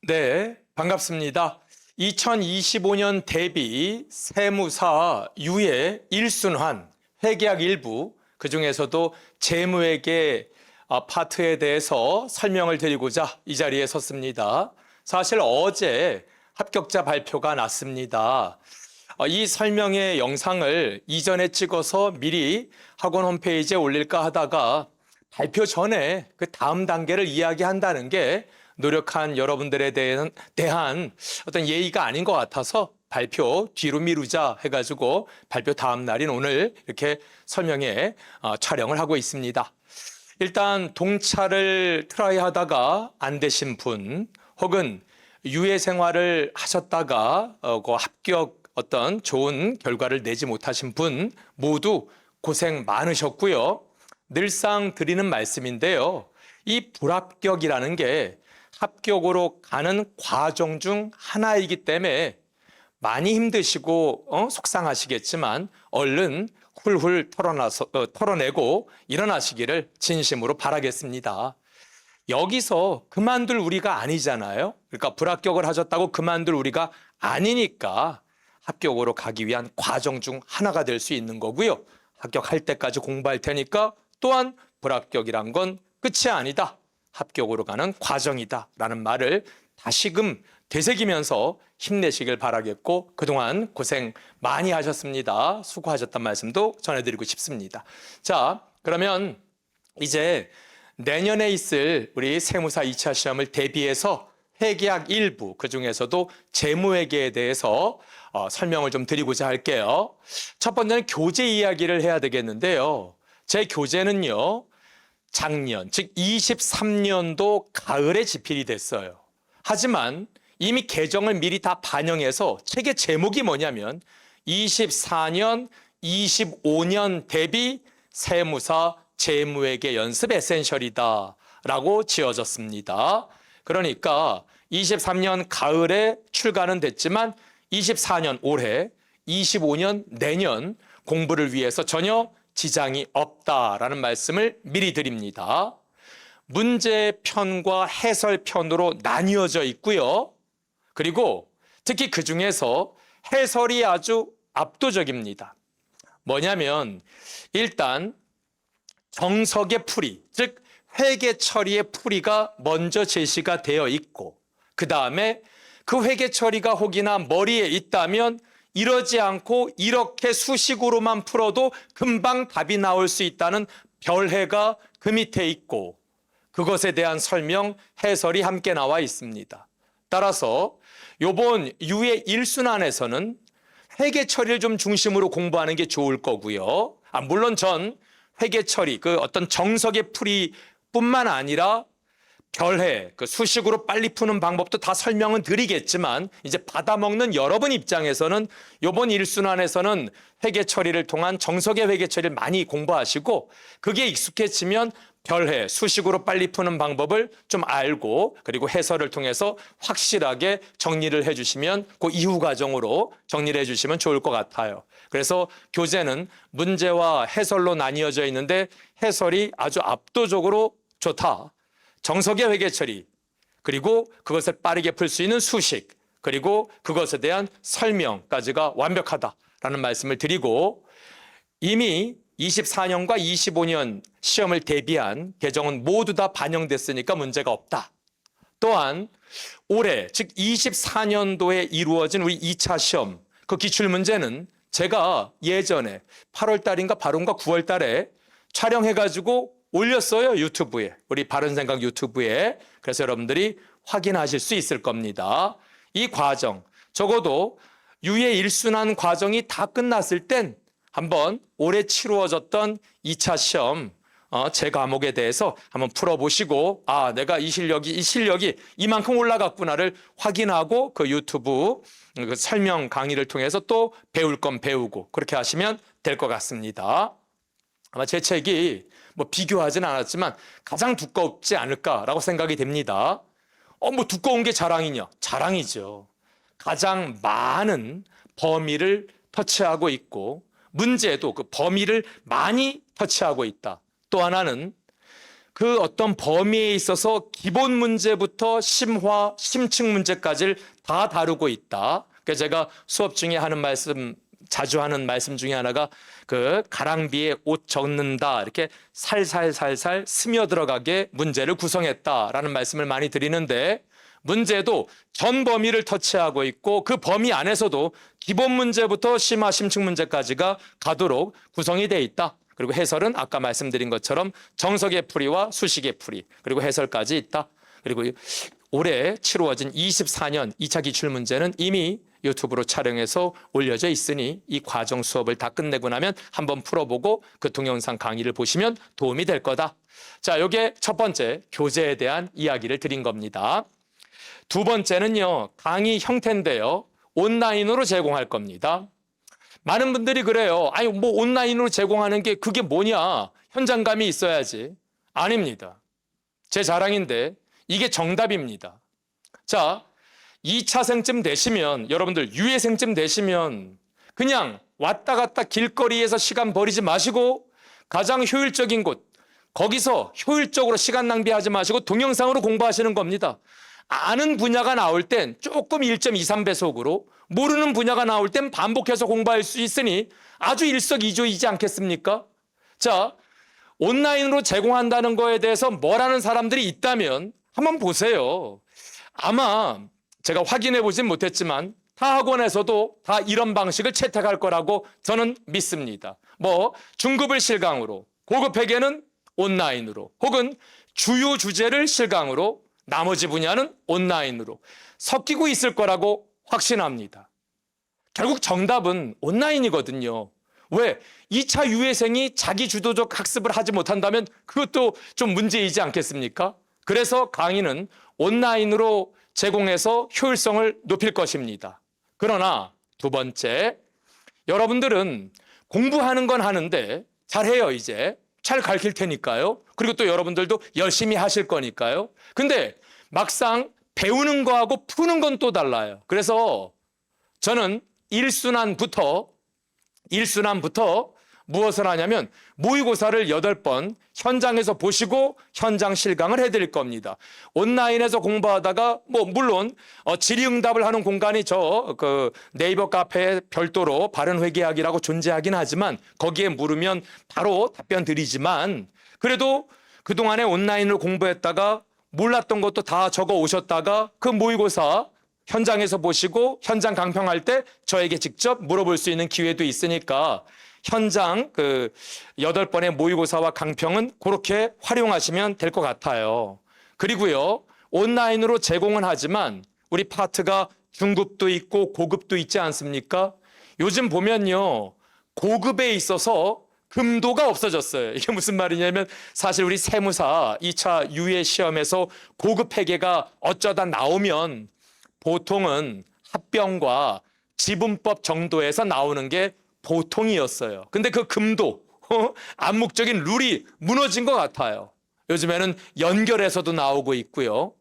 네, 반갑습니다. 2025년 대비 세무사 유예 1순환 회계학 일부, 그중에서도 재무회계 파트에 대해서 설명을 드리고자 이 자리에 섰습니다. 사실 어제 합격자 발표가 났습니다. 이 설명의 영상을 이전에 찍어서 미리 학원 홈페이지에 올릴까 하다가 발표 전에 그 다음 단계를 이야기한다는 게 노력한 여러분들에 대한 어떤 예의가 아닌 것 같아서 발표 뒤로 미루자 해가지고 발표 다음 날인 오늘 이렇게 설명회 촬영을 하고 있습니다. 일단 동차를 트라이 하다가 안 되신 분 혹은 유예 생활을 하셨다가 그 합격 어떤 좋은 결과를 내지 못하신 분 모두 고생 많으셨고요. 늘상 드리는 말씀인데요. 이 불합격이라는 게 합격으로 가는 과정 중 하나이기 때문에 많이 힘드시고 속상하시겠지만 얼른 훌훌 털어내고 일어나시기를 진심으로 바라겠습니다. 여기서 그만둘 우리가 아니잖아요. 그러니까 불합격을 하셨다고 그만둘 우리가 아니니까 합격으로 가기 위한 과정 중 하나가 될 수 있는 거고요. 합격할 때까지 공부할 테니까 또한 불합격이란 건 끝이 아니다. 합격으로 가는 과정이다 라는 말을 다시금 되새기면서 힘내시길 바라겠고 그동안 고생 많이 하셨습니다. 수고하셨단 말씀도 전해드리고 싶습니다. 자, 그러면 이제 내년에 있을 우리 세무사 2차 시험을 대비해서 회계학 일부, 그중에서도 재무회계에 대해서 설명을 좀 드리고자 할게요. 첫 번째는 교재 이야기를 해야 되겠는데요. 제 교재는요. 작년, 즉 23년도 가을에 집필이 됐어요. 하지만 이미 개정을 미리 다 반영해서 책의 제목이 뭐냐면 24년, 25년 대비 세무사 재무회계 연습 에센셜이다 라고 지어졌습니다. 그러니까 23년 가을에 출간은 됐지만 24년 올해, 25년 내년 공부를 위해서 전혀 지장이 없다라는 말씀을 미리 드립니다. 문제편과 해설편으로 나뉘어져 있고요. 그리고 특히 그중에서 해설이 아주 압도적입니다. 뭐냐면 일단 정석의 풀이, 즉 회계 처리의 풀이가 먼저 제시가 되어 있고 그 다음에 그 회계 처리가 혹이나 머리에 있다면 이러지 않고 이렇게 수식으로만 풀어도 금방 답이 나올 수 있다는 별해가 그 밑에 있고 그것에 대한 설명, 해설이 함께 나와 있습니다. 따라서 이번 유예 1순환에서는 회계 처리를 좀 중심으로 공부하는 게 좋을 거고요. 물론 전 회계 처리, 그 어떤 정석의 풀이뿐만 아니라 별해, 그 수식으로 빨리 푸는 방법도 다 설명은 드리겠지만 이제 받아먹는 여러분 입장에서는 이번 1순환에서는 회계 처리를 통한 정석의 회계 처리를 많이 공부하시고 그게 익숙해지면 별해, 수식으로 빨리 푸는 방법을 좀 알고 그리고 해설을 통해서 확실하게 정리를 해주시면 그 이후 과정으로 정리를 해주시면 좋을 것 같아요. 그래서 교재는 문제와 해설로 나뉘어져 있는데 해설이 아주 압도적으로 좋다. 정석의 회계 처리, 그리고 그것을 빠르게 풀 수 있는 수식, 그리고 그것에 대한 설명까지가 완벽하다라는 말씀을 드리고 이미 24년과 25년 시험을 대비한 개정은 모두 다 반영됐으니까 문제가 없다. 또한 올해, 즉 24년도에 이루어진 우리 2차 시험, 그 기출문제는 제가 예전에 8월 달인가 8월인가 9월 달에 촬영해가지고 올렸어요. 유튜브에. 우리 바른생각 유튜브에. 그래서 여러분들이 확인하실 수 있을 겁니다. 이 과정, 적어도 유예 1순환 과정이 다 끝났을 땐 한번 올해 치루어졌던 2차 시험 제 과목에 대해서 한번 풀어보시고 내가 이 실력이 이만큼 올라갔구나를 확인하고 그 유튜브 그 설명 강의를 통해서 또 배울 건 배우고 그렇게 하시면 될 것 같습니다. 아마 제 책이 비교하진 않았지만 가장 두껍지 않을까라고 생각이 됩니다. 두꺼운 게 자랑이냐? 자랑이죠. 가장 많은 범위를 터치하고 있고 문제도 그 범위를 많이 터치하고 있다. 또 하나는 그 어떤 범위에 있어서 기본 문제부터 심화, 심층 문제까지를 다 다루고 있다. 그래서 제가 수업 중에 하는 말씀, 자주 하는 말씀 중에 하나가 그 가랑비에 옷 적는다, 이렇게 살살살살 스며들어가게 문제를 구성했다라는 말씀을 많이 드리는데, 문제도 전 범위를 터치하고 있고 그 범위 안에서도 기본 문제부터 심화, 심층 문제까지가 가도록 구성이 돼 있다. 그리고 해설은 아까 말씀드린 것처럼 정석의 풀이와 수식의 풀이, 그리고 해설까지 있다. 그리고 올해 치루어진 24년 2차 기출문제는 이미 유튜브로 촬영해서 올려져 있으니 이 과정 수업을 다 끝내고 나면 한번 풀어보고 그 동영상 강의를 보시면 도움이 될 거다. 자, 이게 첫 번째 교재에 대한 이야기를 드린 겁니다. 두 번째는요, 강의 형태인데요, 온라인으로 제공할 겁니다. 많은 분들이 그래요. 아니, 뭐 온라인으로 제공하는 게 그게 뭐냐? 현장감이 있어야지. 아닙니다. 제 자랑인데 이게 정답입니다. 자, 2차생쯤 되시면, 여러분들 유예생쯤 되시면 그냥 왔다 갔다 길거리에서 시간 버리지 마시고 가장 효율적인 곳, 거기서 효율적으로 시간 낭비하지 마시고 동영상으로 공부하시는 겁니다. 아는 분야가 나올 땐 조금 1.23배속으로, 모르는 분야가 나올 땐 반복해서 공부할 수 있으니 아주 일석이조이지 않겠습니까? 자, 온라인으로 제공한다는 거에 대해서 뭐라는 사람들이 있다면 한번 보세요. 아마 제가 확인해 보진 못했지만 타 학원에서도 다 이런 방식을 채택할 거라고 저는 믿습니다. 뭐 중급을 실강으로, 고급 회계는 온라인으로, 혹은 주요 주제를 실강으로, 나머지 분야는 온라인으로 섞이고 있을 거라고 확신합니다. 결국 정답은 온라인이거든요. 왜? 2차 유예생이 자기 주도적 학습을 하지 못한다면 그것도 좀 문제이지 않겠습니까? 그래서 강의는 온라인으로 제공해서 효율성을 높일 것입니다. 그러나 두 번째, 여러분들은 공부하는 건 하는데 잘해요. 이제 잘 가르칠 테니까요. 그리고 또 여러분들도 열심히 하실 거니까요. 근데 막상 배우는 거하고 푸는 건 또 달라요. 그래서 저는 1순환부터 무엇을 하냐면 모의고사를 8번 현장에서 보시고 현장 실강을 해드릴 겁니다. 온라인에서 공부하다가 뭐 물론 질의응답을 하는 공간이 그 네이버 카페에 별도로 발언회계학이라고 존재하긴 하지만 거기에 물으면 바로 답변 드리지만, 그래도 그동안에 온라인으로 공부했다가 몰랐던 것도 다 적어 오셨다가 그 모의고사 현장에서 보시고 현장 강평할 때 저에게 직접 물어볼 수 있는 기회도 있으니까 현장 그 8번의 모의고사와 강평은 그렇게 활용하시면 될 것 같아요. 그리고요, 온라인으로 제공은 하지만 우리 파트가 중급도 있고 고급도 있지 않습니까? 요즘 보면요, 고급에 있어서 금도가 없어졌어요. 이게 무슨 말이냐면 사실 우리 세무사 2차 유예 시험에서 고급 회계가 어쩌다 나오면 보통은 합병과 지분법 정도에서 나오는 게 보통이었어요. 근데 그 금도, 암묵적인 룰이 무너진 것 같아요. 요즘에는 연결해서도 나오고 있고요.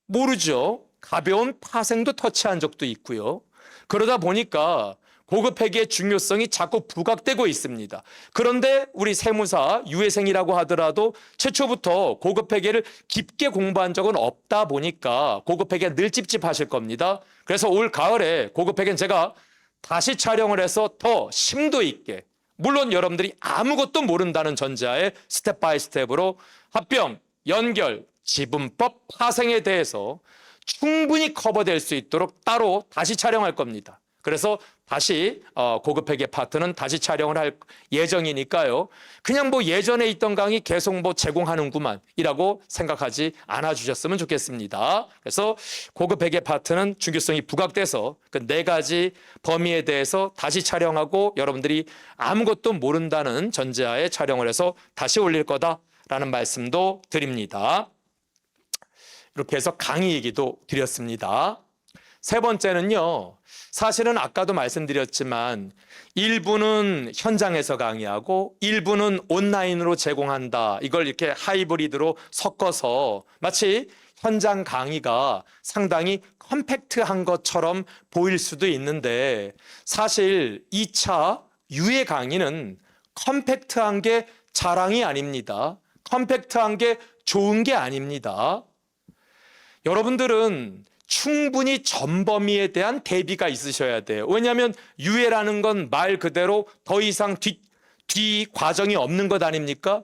모르죠. 가벼운 파생도 터치한 적도 있고요. 그러다 보니까 고급 회계의 중요성이 자꾸 부각되고 있습니다. 그런데 우리 세무사 유예생이라고 하더라도 최초부터 고급 회계를 깊게 공부한 적은 없다 보니까 고급 회계 늘 찝찝하실 겁니다. 그래서 올 가을에 고급 회계는 제가 다시 촬영을 해서 더 심도 있게, 물론 여러분들이 아무것도 모른다는 전제하에 스텝 바이 스텝으로 합병, 연결, 지분법, 파생에 대해서 충분히 커버될 수 있도록 따로 다시 촬영할 겁니다. 그래서 다시 고급 회계 파트는 다시 촬영을 할 예정이니까요. 그냥 뭐 예전에 있던 강의 계속 뭐 제공하는구만이라고 생각하지 않아 주셨으면 좋겠습니다. 그래서 고급 회계 파트는 중요성이 부각돼서 그 4가지 범위에 대해서 다시 촬영하고 여러분들이 아무것도 모른다는 전제하에 촬영을 해서 다시 올릴 거다라는 말씀도 드립니다. 이렇게 해서 강의 얘기도 드렸습니다. 세 번째는요, 사실은 아까도 말씀드렸지만 일부는 현장에서 강의하고 일부는 온라인으로 제공한다. 이걸 이렇게 하이브리드로 섞어서 마치 현장 강의가 상당히 컴팩트한 것처럼 보일 수도 있는데, 사실 2차 유예 강의는 컴팩트한 게 자랑이 아닙니다. 컴팩트한 게 좋은 게 아닙니다. 여러분들은 충분히 전범위에 대한 대비가 있으셔야 돼요. 왜냐하면 유예라는 건 말 그대로 더 이상 뒤 과정이 없는 것 아닙니까?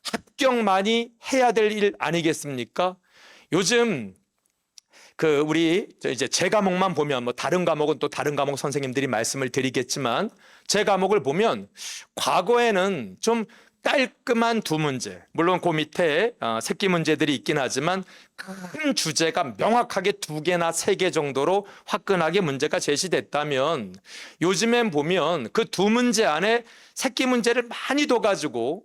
합격만이 해야 될 일 아니겠습니까? 요즘 우리 이제 제 과목만 보면 뭐 다른 과목은 또 다른 과목 선생님들이 말씀을 드리겠지만 제 과목을 보면 과거에는 좀 깔끔한 두 문제, 물론 그 밑에 새끼 문제들이 있긴 하지만 큰 주제가 명확하게 2개나 3개 정도로 화끈하게 문제가 제시됐다면 요즘엔 보면 그 2문제 안에 새끼 문제를 많이 둬가지고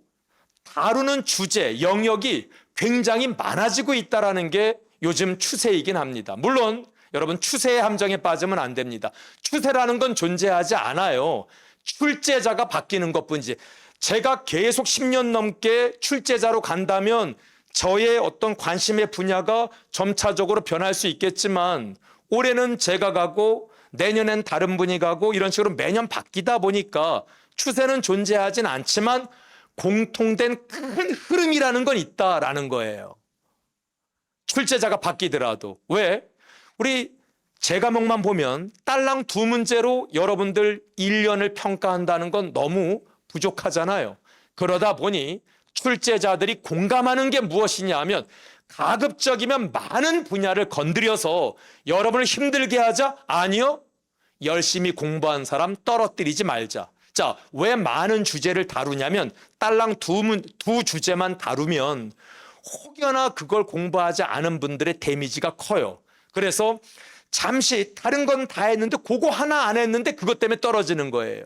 다루는 주제, 영역이 굉장히 많아지고 있다는 게 요즘 추세이긴 합니다. 물론 여러분 추세의 함정에 빠지면 안 됩니다. 추세라는 건 존재하지 않아요. 출제자가 바뀌는 것뿐이지. 제가 계속 10년 넘게 출제자로 간다면 저의 어떤 관심의 분야가 점차적으로 변할 수 있겠지만 올해는 제가 가고 내년엔 다른 분이 가고 이런 식으로 매년 바뀌다 보니까 추세는 존재하진 않지만 공통된 큰 흐름이라는 건 있다라는 거예요. 출제자가 바뀌더라도. 왜? 우리 제 과목만 보면 딸랑 2문제로 여러분들 1년을 평가한다는 건 너무 부족하잖아요. 그러다 보니 출제자들이 공감하는 게 무엇이냐 하면 가급적이면 많은 분야를 건드려서 여러분을 힘들게 하자? 아니요. 열심히 공부한 사람 떨어뜨리지 말자. 자, 왜 많은 주제를 다루냐면 딸랑 두 주제만 다루면 혹여나 그걸 공부하지 않은 분들의 데미지가 커요. 그래서 잠시 다른 건 다 했는데 그거 하나 안 했는데 그것 때문에 떨어지는 거예요.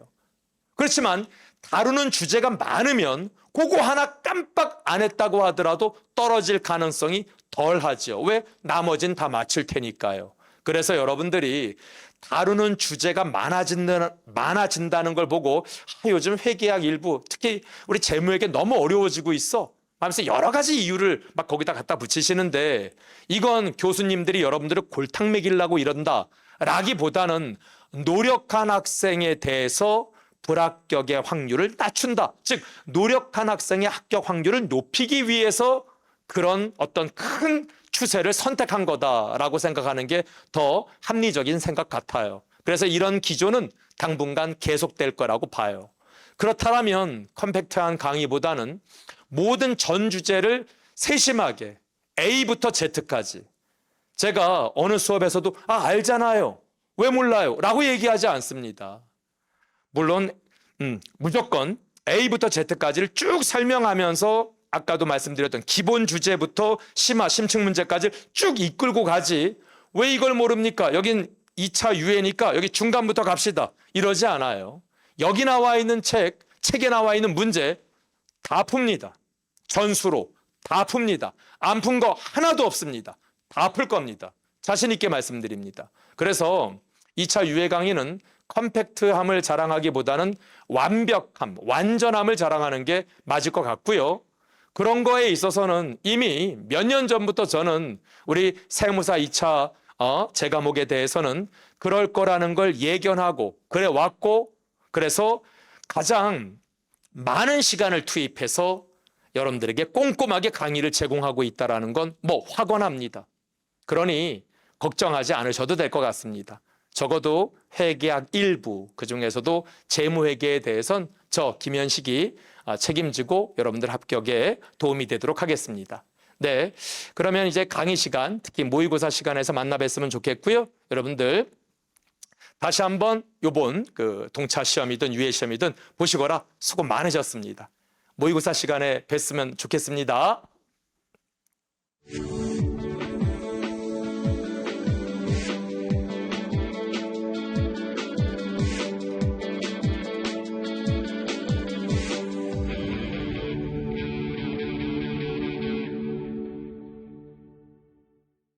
그렇지만 다루는 주제가 많으면 그거 하나 깜빡 안 했다고 하더라도 떨어질 가능성이 덜하죠. 왜? 나머진 다 맞출 테니까요. 그래서 여러분들이 다루는 주제가 많아진다는 걸 보고 요즘 회계학 일부 특히 우리 재무회계 너무 어려워지고 있어 하면서 여러 가지 이유를 막 거기다 갖다 붙이시는데 이건 교수님들이 여러분들을 골탕 먹이려고 이런다 라기보다는 노력한 학생에 대해서 불합격의 확률을 낮춘다. 즉 노력한 학생의 합격 확률을 높이기 위해서 그런 어떤 큰 추세를 선택한 거다라고 생각하는 게 더 합리적인 생각 같아요. 그래서 이런 기조는 당분간 계속될 거라고 봐요. 그렇다면 컴팩트한 강의보다는 모든 전 주제를 세심하게 A부터 Z까지 제가 어느 수업에서도 알잖아요. 왜 몰라요? 라고 얘기하지 않습니다. 물론 무조건 A부터 Z까지를 쭉 설명하면서 아까도 말씀드렸던 기본 주제부터 심화, 심층 문제까지 쭉 이끌고 가지 왜 이걸 모릅니까? 여긴 2차 유예니까 여기 중간부터 갑시다. 이러지 않아요. 여기 나와 있는 책에 나와 있는 문제 다 풉니다. 전수로 다 풉니다. 안 푼 거 하나도 없습니다. 다 풀 겁니다. 자신 있게 말씀드립니다. 그래서 2차 유예 강의는 컴팩트함을 자랑하기보다는 완벽함, 완전함을 자랑하는 게 맞을 것 같고요. 그런 거에 있어서는 이미 몇 년 전부터 저는 우리 세무사 2차 제 과목에 대해서는 그럴 거라는 걸 예견하고 그래 왔고 그래서 가장 많은 시간을 투입해서 여러분들에게 꼼꼼하게 강의를 제공하고 있다는 건 뭐 확언합니다. 그러니 걱정하지 않으셔도 될 것 같습니다. 적어도 회계학 일부 그중에서도 재무회계에 대해선 저 김현식이 책임지고 여러분들 합격에 도움이 되도록 하겠습니다. 네, 그러면 이제 강의 시간, 특히 모의고사 시간에서 만나 뵀으면 좋겠고요. 여러분들 다시 한번 요번 동차 시험이든 유예 시험이든 보시거라 수고 많으셨습니다. 모의고사 시간에 뵀으면 좋겠습니다.